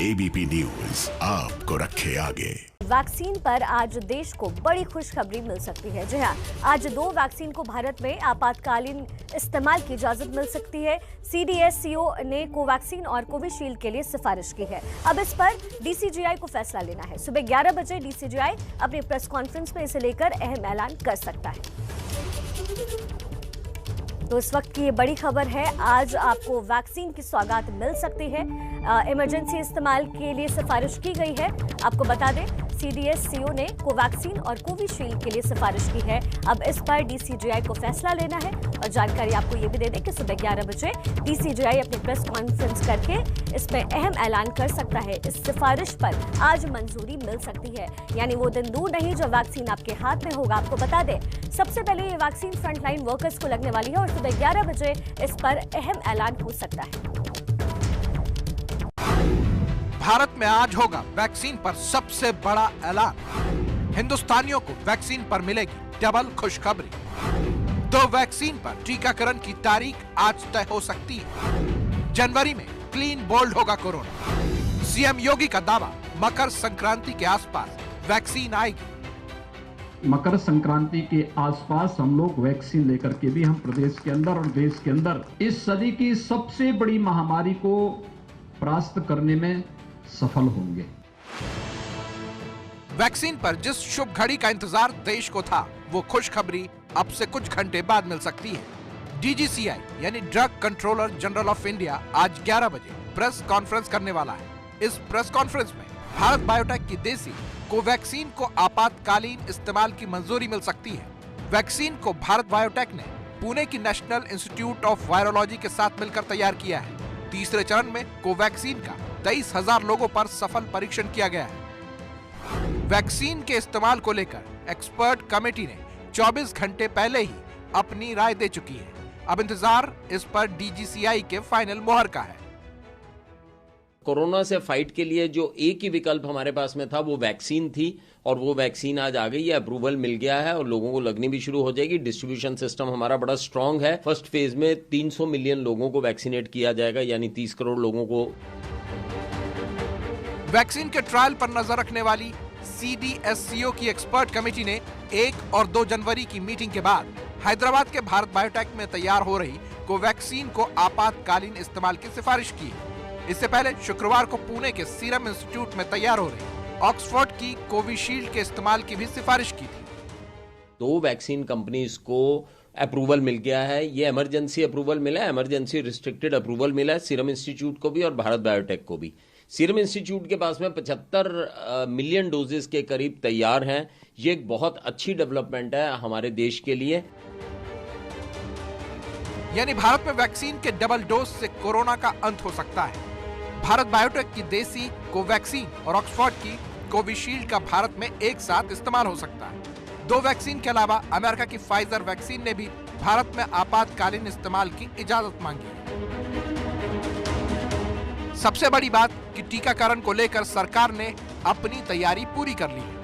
ABP news आपको रखे आगे। वैक्सीन पर आज देश को बड़ी खुशखबरी मिल सकती है। जी हां, आज 2 वैक्सीन को भारत में आपातकालीन इस्तेमाल की इजाजत मिल सकती है। CDSCO ने कोवैक्सीन और कोविशील्ड के लिए सिफारिश की है। अब इस पर DCGI को फैसला लेना है। सुबह 11 बजे DCGI अपनी प्रेस कॉन्फ्रेंस में इसे लेकर अहम ऐलान कर सकता है। तो इस वक्त की ये बड़ी खबर है, आज आपको वैक्सीन की सौगात मिल सकती है। इमरजेंसी इस्तेमाल के लिए सिफारिश की गई है। आपको बता दें, CDSCO ने कोवैक्सीन और कोविशील्ड के लिए सिफारिश की है। अब इस पर DCGI को फैसला लेना है। और जानकारी आपको ये भी दे दें कि सुबह 11 बजे DCGI अपनी प्रेस कॉन्फ्रेंस करके इसमें अहम ऐलान कर सकता है। इस सिफारिश पर आज मंजूरी मिल सकती है, यानी वो दिन दूर नहीं जब वैक्सीन आपके हाथ में होगा। आपको बता दें, सबसे पहले ये वैक्सीन फ्रंटलाइन वर्कर्स को लगने वाली है और सुबह 11 बजे इस पर अहम ऐलान हो सकता है। भारत में आज होगा वैक्सीन पर सबसे बड़ा ऐलान। हिंदुस्तानियों को वैक्सीन पर मिलेगी डबल खुशखबरी। 2 वैक्सीन पर टीकाकरण की तारीख आज तय हो सकती है। जनवरी में क्लीन बोल्ड होगा कोरोना। CM योगी का दावा, मकर संक्रांति के आसपास वैक्सीन आएगी। मकर संक्रांति के आसपास हम लोग वैक्सीन लेकर के भी हम प्रदेश के अंदर और देश के अंदर इस सदी की सबसे बड़ी महामारी को परास्त करने में सफल होंगे। वैक्सीन पर जिस शुभ घड़ी का इंतजार देश को था, वो खुशखबरी अब से कुछ घंटे बाद मिल सकती है। DGCI यानी drug controller general of India आज 11 बजे प्रेस कॉन्फ्रेंस करने वाला है। इस प्रेस कॉन्फ्रेंस में भारत बायोटेक की देसी कोवैक्सीन को आपातकालीन इस्तेमाल की मंजूरी मिल सकती है। वैक्सीन को भारत बायोटेक ने पुणे की नेशनल इंस्टीट्यूट ऑफ वायरोलॉजी के साथ मिलकर तैयार किया है। तीसरे चरण में कोवैक्सीन का 23,000 लोगों पर सफल परीक्षण किया गया है। वैक्सीन के इस्तेमाल को लेकर एक्सपर्ट कमेटी ने 24 घंटे पहले ही अपनी राय दे चुकी है। अब इंतजार इस पर DGCI के फाइनल मोहर का है। कोरोना से फाइट के लिए जो एक ही विकल्प हमारे पास में था वो वैक्सीन थी, और वो वैक्सीन आज आ गई है, अप्रूवल मिल गया है और लोगों को लगनी भी शुरू हो जाएगी। डिस्ट्रीब्यूशन सिस्टम हमारा बड़ा स्ट्रांग है। फर्स्ट फेज में 300 मिलियन लोगों को वैक्सीनेट किया जाएगा, यानी 30 करोड़ लोगों को। वैक्सीन के ट्रायल पर नजर रखने वाली CDSCO की एक्सपर्ट कमेटी ने 1 और 2 जनवरी की मीटिंग के बाद हैदराबाद के भारत बायोटेक में तैयार हो रही कोवैक्सीन को आपातकालीन इस्तेमाल की सिफारिश की। इससे पहले शुक्रवार को पुणे के सीरम इंस्टीट्यूट में तैयार हो रही ऑक्सफोर्ड की कोविशील्ड के इस्तेमाल की भी सिफारिश की थी। 2 वैक्सीन कंपनीज को अप्रूवल मिल गया है। ये इमरजेंसी अप्रूवल मिला है, इमरजेंसी रिस्ट्रिक्टेड अप्रूवल मिला है सीरम इंस्टीट्यूट को भी और भारत बायोटेक को भी। सीरम इंस्टीट्यूट के पास में 75 मिलियन डोजेस के करीब तैयार हैं। ये एक बहुत अच्छी डेवलपमेंट है हमारे देश के लिए। यानी भारत में वैक्सीन के डबल डोज से कोरोना का अंत हो सकता है। भारत बायोटेक की देसी कोवैक्सीन और ऑक्सफोर्ड की कोविशील्ड का भारत में एक साथ इस्तेमाल हो सकता है। 2 वैक्सीन के अलावा अमेरिका की फाइजर वैक्सीन ने भी भारत में आपातकालीन इस्तेमाल की इजाजत मांगी है। सबसे बड़ी बात कि टीकाकरण को लेकर सरकार ने अपनी तैयारी पूरी कर ली है।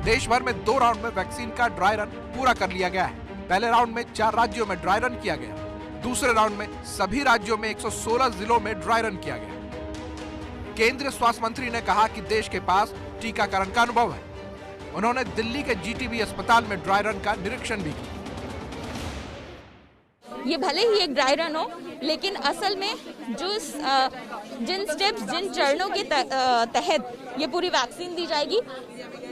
देश भर में 2 राउंड में वैक्सीन का ड्राई रन पूरा कर लिया गया है। पहले राउंड में 4 राज्यों में ड्राई रन किया गया। दूसरे राउंड में सभी राज्यों में 116 जिलों में ड्राई रन किया गया। केंद्रीय स्वास्थ्य मंत्री ने कहा कि देश के पास टीकाकरण का अनुभव है। उन्होंने दिल्ली के GTB अस्पताल में ड्राई रन का निरीक्षण भी किया। ये भले ही एक ड्राई रन हो, लेकिन असल में जो जिन स्टेप्स, जिन चरणों के तहत ये पूरी वैक्सीन दी जाएगी,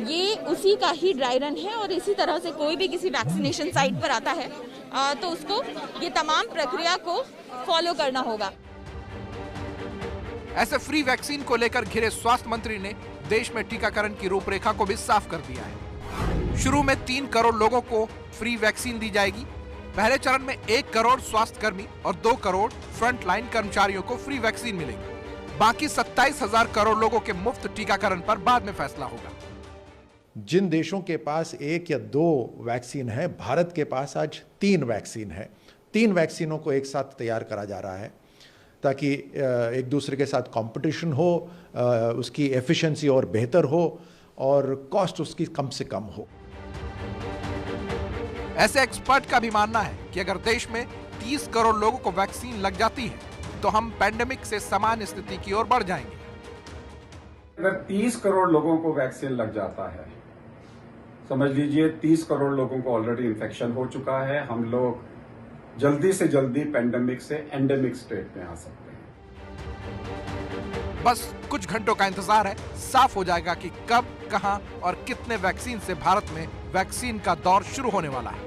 ये उसी का ही ड्राई रन है। और इसी तरह से कोई भी किसी वैक्सीनेशन साइट पर आता है तो उसको ये तमाम प्रक्रिया को फॉलो करना होगा। ऐसे फ्री वैक्सीन को लेकर घिरे स्वास्थ्य मंत्री ने देश में टीकाकरण की रूपरेखा को भी साफ कर दिया है। शुरू में 3 करोड़ लोगों को फ्री वैक्सीन दी जाएगी। पहले चरण में 1 करोड़ स्वास्थ्य कर्मी और 2 करोड़ फ्रंटलाइन कर्मचारियों को फ्री वैक्सीन मिलेगी। बाकी 27,000 करोड़ लोगों के मुफ्त टीकाकरण पर बाद में फैसला होगा। जिन देशों के पास 1 या 2 वैक्सीन है, भारत के पास आज 3 वैक्सीन है। 3 वैक्सीनों को एक साथ तैयार करा जा रहा है ताकि एक दूसरे के साथ कंपटीशन हो, उसकी एफिशिएंसी और बेहतर हो और कॉस्ट उसकी कम से कम हो। ऐसे एक्सपर्ट का भी मानना है कि अगर देश में 30 करोड़ लोगों को वैक्सीन लग जाती है तो हम पैंडेमिक से समान स्थिति की ओर बढ़ जाएंगे। अगर 30 करोड़ लोगों को वैक्सीन लग जाता है, समझ लीजिए 30 करोड़ लोगों को ऑलरेडी इन्फेक्शन हो चुका है, हम लोग जल्दी से जल्दी पैंडेमिक से एंडेमिक स्टेट में आ सकते हैं। बस कुछ घंटों का इंतजार है, साफ हो जाएगा कि कब, कहां और कितने वैक्सीन से भारत में वैक्सीन का दौर शुरू होने वाला है।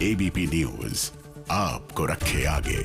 एबीपी न्यूज आपको रखे आगे।